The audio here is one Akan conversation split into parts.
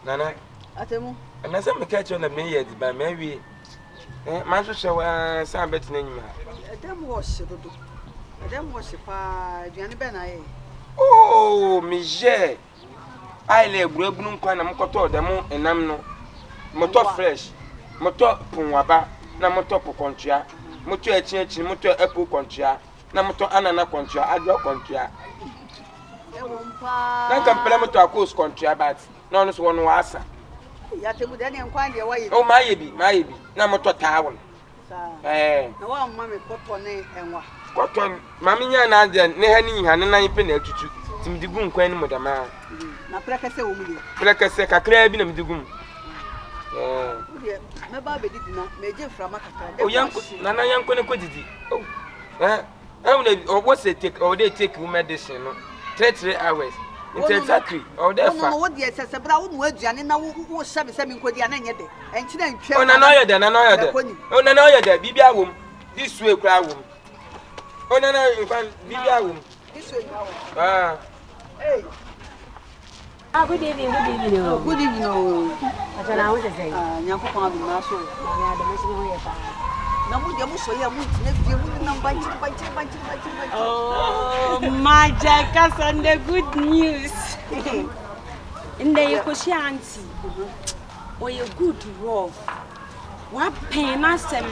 Nana. Atemu. And I said, me catch on the me by maybe. Master show some better name. Them wash it. Them wash it. Diana Benay. Oh, Michelle. I lay broken kind of motor, the moon, and I'm no motor fresh. Motor Punwaba, na motor Pocontria, motor change, motor apple contria, na motor anana contria, I draw contria. Then compare to a coast contria, but none is one was. Yatemuda and Quine away. Oh, my, na motor towel. No one, mammy, cotton and what? Cotton, Mammy and I then, Nehani, and 9 penny to the goon, Queen, Madame. Na precasse woman. Precasse, a crab in the goon. My baby did not make it from a oh, young Nana young quantity. Oh, only or what's it take or they take medicine 3 hours. It's exactly or therefore. What the SS about words and now who was 7 quid and she didn't. Oh, Nanoya, then another. Oh, Nanoya, there, Bibia room. This way, crowd room. Oh, no, you find Bibia room. This way now. Ah, Hey. Good evening, good evening. Good evening. I don't know what to say. Young Papa, Nasso. I don't Oh, my Jackass and the good news. In the Yokoshanti, or your good rough. What pain us them?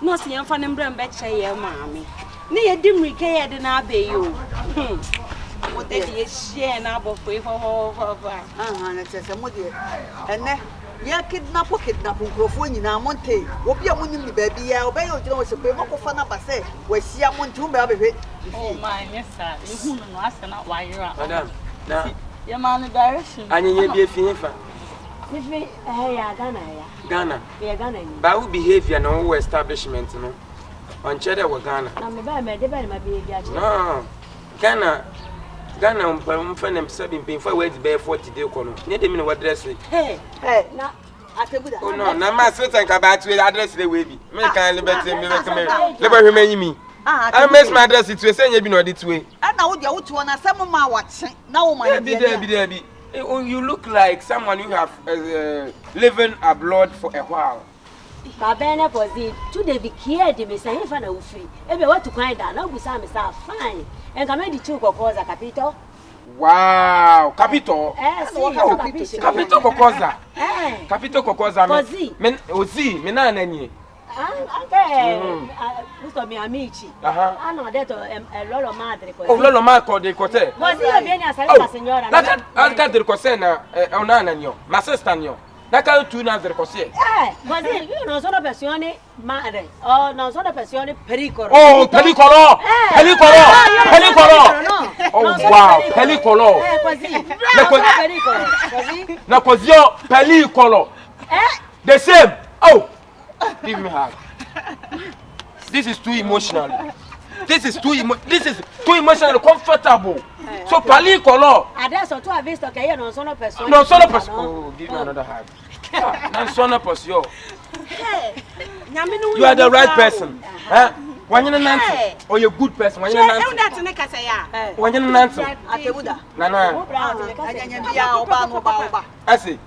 No, see, I'm from Brand Betcha, mammy. Near Dimmy Kay did not be you. What they share now for and it's a mother. And then, yeah, kidnap microphone in our Monte. What be a money, baby? I'll obey you to pay more for Napa, where she am on 2 baby. Oh, my, yes, sir. You who know ask not why you're out. Madame, now, your man, direction. and you be a fifa. Ghana. But who behavior no establishment, no? On Cheddar or Ghana? No, Ghana, I'm 7 paying for where to bear 40 days. Near the minute what dress it. Hey, now. Oh no, now my sister can about to address the way. Make kind of better, never remain me. I miss my address to say you be not this way. And now you want to want some of my watching. Now, my baby. You look like someone who have living abroad for a while. Babena was it to the Vikia de Messiah free. Every what to find out, no, we saw myself fine. And come in the 2 cause a capital. Wow, capital. Capital Cocosa. Capital Cocosa. Men, Ozi, Menani. Mr. Miamici. I know that a Lolo Madre. Oh, Lolo Marco de Cote. Was he being a senora? I'll get the Cosena, Onanio, Massestano. Naka tu na del così. Ma sì, io non sono passione madre. Oh, non sono passione pericolo. Oh, pericolo! Oh, wow, pericolo. Così. Pericolo. Così. Na così pericolo. The same. Oh. Give me hug. This is too emotional. This is too emotional comfortable. So pericolo. Adesso tu hai visto che io non sono persona. Non sono persona. Oh, give me another hug. Non sono persona. You are the right person. When you're not, or you're a good person. When you're not, when you're not, Atemuda. Nana. I see.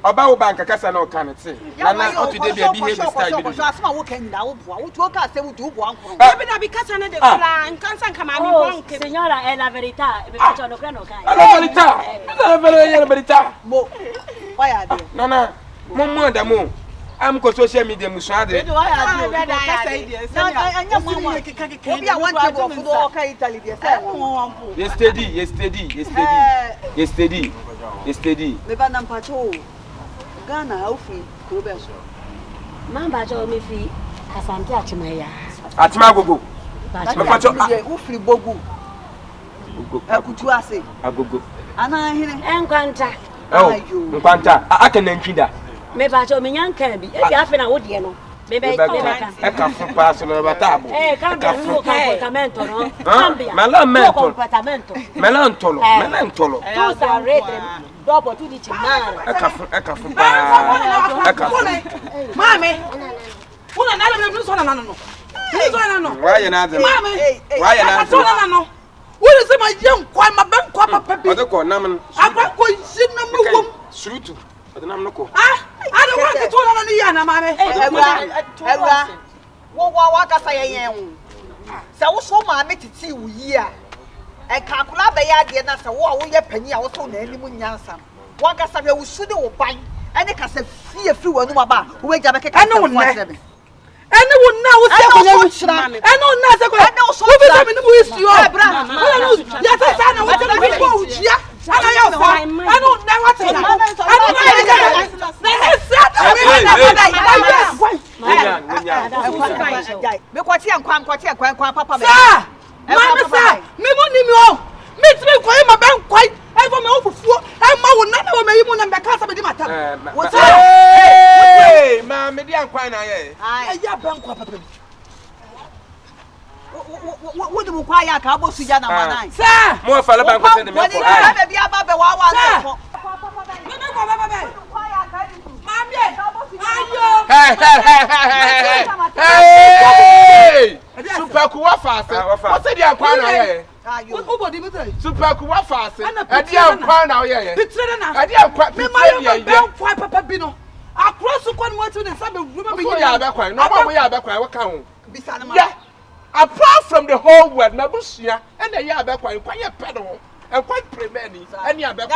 Oba bank akasa na oka ne te na o to dey behave style bi so asema wo kan da wo boa wo to ka se wo du boa nkro baby na bi kasa na de kula nkansa nkama mi bon ke signora è la verità mi faccio no crano kai la verità mo why are there nana mo da mo am ko social media mu so ade why are there kasa idea say anya mo obi a want to go for do ka Italy dey say yesterday me ba na mpacho Ghana how free ko be so mamba jo me fi asante achimaya achimagogo mpacho wo free bogu akutu ase agogo ana hene enkwanta nkwanta aka na ntwida me ba jo me nyanka bi e bi afi na wo de no me ka eka fu passo no batabo cambia il comportamento no cambia melantolo tu sa rete dopo tu dici male eka fu mami una nalo me so na no why na them why na no what is my young kwa ma ben kwa papa o de ko na men akwa boy sinam Surutu. Odinam noko. I don't want to tell on the yana, mammy. What I say, so so my meet see we here. And calculate the idea that a war we have penny also name Munyansa. One can say we should buy, and they can say few and no about who wake up. I know nothing. And no one now was I know nothing. I know so many ways to your brother. Yes, I know what I don't know what what do you require? Cabo Sujana, man. Sir, more for the bank. Hey! Super Kuwa fast. What's the aquana? Super Kuwa fast. And the aquana, yeah. Papa Bino. Across the one to the suburb, we are back. No, we are back. What count? Apart from the whole world, Nabusia, and the Yaba quite pedal. And quite premany, and Yaba,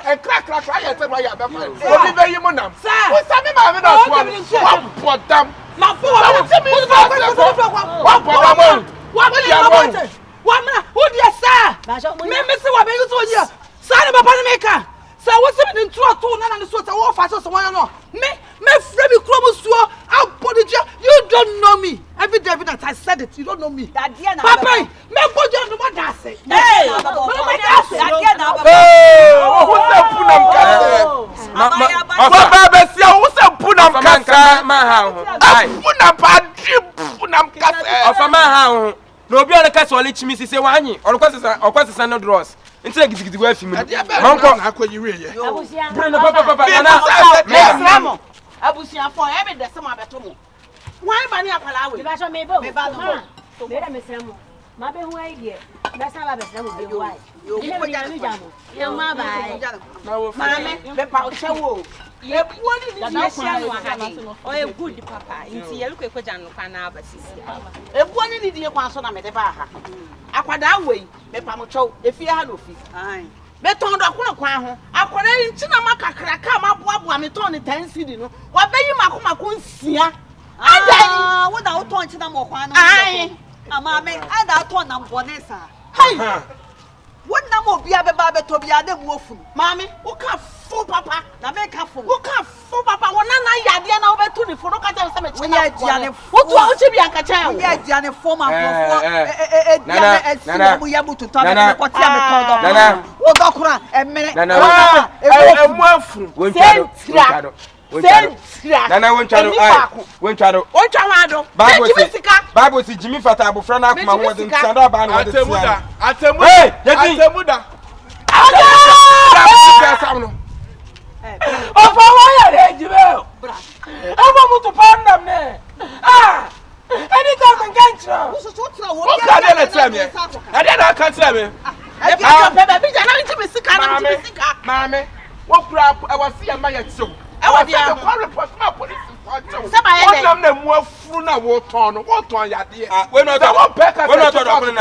and crack, I said, why Yaba, what very monam, sir, what's that? Mamma, what them? Now, what dear sir? Mr. Wabayu, sir, son of a Panamaker. So what's it in true to none of the sort of war fighters? Me friend, I'll put it. You don't know me. Every day that I said it, you don't know me. Papa, me put you on the one say. Hey, Instead of getting away from me, Abusia for every day. Some of it. Why, Bunny, Apalawi? Maybe Maybe who I get. That's how I will be white. You your mother. Mammy, the power show. Yep, what is the or a good papa? You look at Kojan Canava. If one in the Quasona Medebaha. Aquadawe, the Pamucho, if you had no fee. Aye. Beton Dacuna Quaho, Aquarin Chinamaka Crackam up one ton in 10 city. What bay you Macumacun see? I what I'll turn to them or one. Aye. Mamma, I don't turn them Bonessa. Hey! What number be a baby to be a dem wolf? Mammy, who can't fool papa? Now make a fool. Who can't fool papa? One night, I over to the Foro Cemetery. We are Gianni. What wants to be a catcher? We are Gianni former. Nana, we are able to talk about what Nana, what Docra, and minute. Nana, Nana went to Bible see Jimmy Fata, Bufrana, my wasn't Sandra Ban, Atemuda. Oh, for why you will? I'm going to pound them there. Ah, anytime I can't tell. What can I tell me? I can't tell me. Mammy, what crap I was seeing my soul. I was the report my police. Somebody them more fruna what on ya dear. We're not we're not talking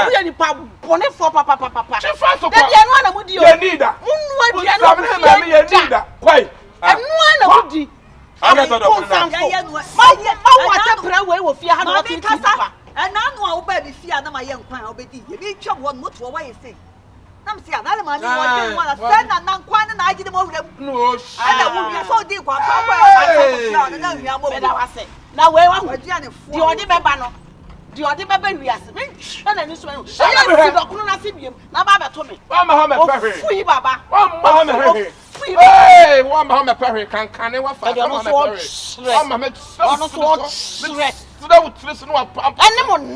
bonnet for papa. She first of all, one you need that. Quite. And one of the I'm not and now no baby fear my young plan obedi. You need to one much away say. I'm saying that man want to send and not quite an idea of them. No, I so deep. Now, where are the only member? The only member we are and this one. I see him. Now, Baba told me. Free Baba. Hey, one Mohammed Perry can what for?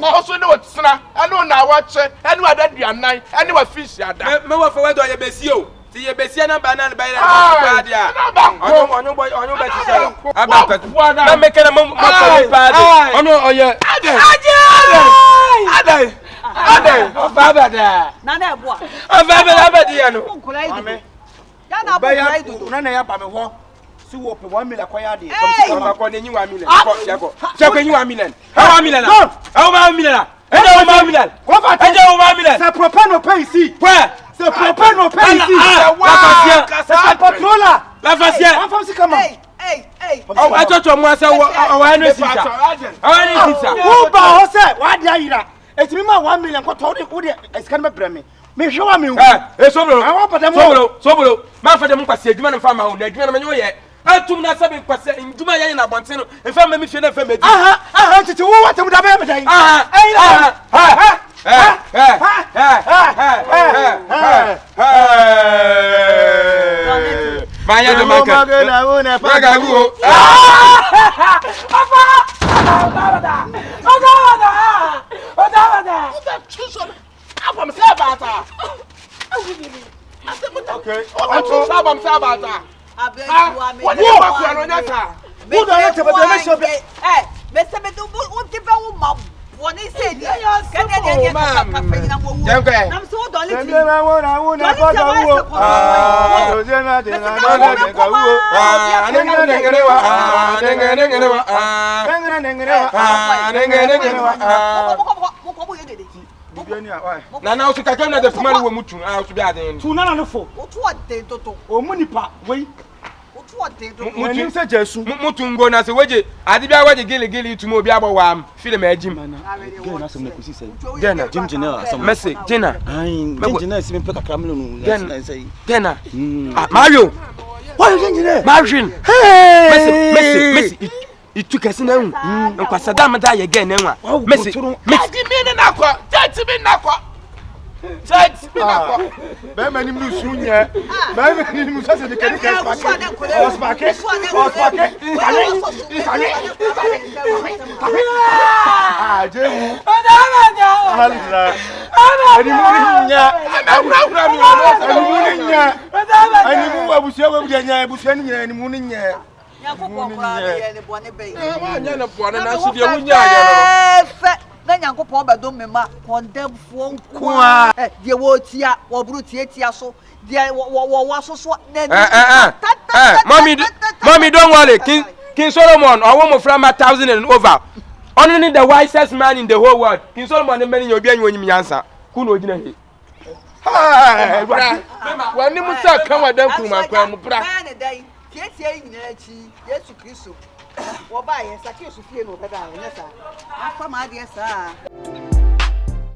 Also know what's I know now watch it, and what that be a night, and you fish ya. No for where do you best you? See a Bessiana banana by I'm making a moment. Ade, Baba da. Nana Eboah. Baba dia no. Mame. Ya na boy do. Na ya ba me ho. Si wo pe 1 million kwaya de. Come ko nyi 1 million. Ko nyi 1 million. How 1 million? How 1 million? Ejo 1 million. Ejo 1 million. C'est propane no pay ici. Quoi? C'est propane no pay ici. La patrola. La facienne. On fait comment? Hey. Oh, I thought moi ça wa no sisa. Awa ni sisa. Wo ba ho se wa dia yira. Etimi ma 1 million ko to wo de eskan me breme. Me hwe wa me wu. Sobolo. Sobolo. Ma fa dem kwase adwuma no fa ma ho na adwuma no menyo ye. Atum na sabe kwase nduma ye na bonten no. Enfa ma mi hwe na fa ma di. Aha, titi wo Atemuda be me dan. Maya de maka. Maka go. Okay. Na na usu kakam na de fumani wo mutu usu bi aden Tu na no fo. Otu ode toto. O mu nipa we. Otu ode toto. Mutu se Jesu. Mutu ngo na se weje ade bi awaje gele tumo obi abo wam film ajim. Gele na sem na kusi se. Gena Jimjina asem. Messi Gena. Ai, Jimjina se me pe kakra mlo no. Gena. Mario. Why Jimjina? Marvin. Hey. Messi. Itu kesi na hu. Nkwasa da mada ye gen na hu. Messi. Messi mi na kwa. Tati mi na kwa. Be mani mu sunye. Be mani mu sase de kedi kedi spake. Jemu. Alhamdulillah. Ani mu nya. Ani mu abusia we nya abusia ni nya ani mu nya. Na Nyankopon ba do mema condemnfo nko de wo tia wo buru tia so de wo wasoso na Mommy don't worry. King Solomon or one from 1,000 and over. Only the wisest man in the whole world. King Solomon the man in your bien when you answer. Who know you? Hi, when you must come with them to my grandmother. Tie nyina chi Yesu Kristo wo ba ye sake Yesu fie no beba ye sa afa ma de sa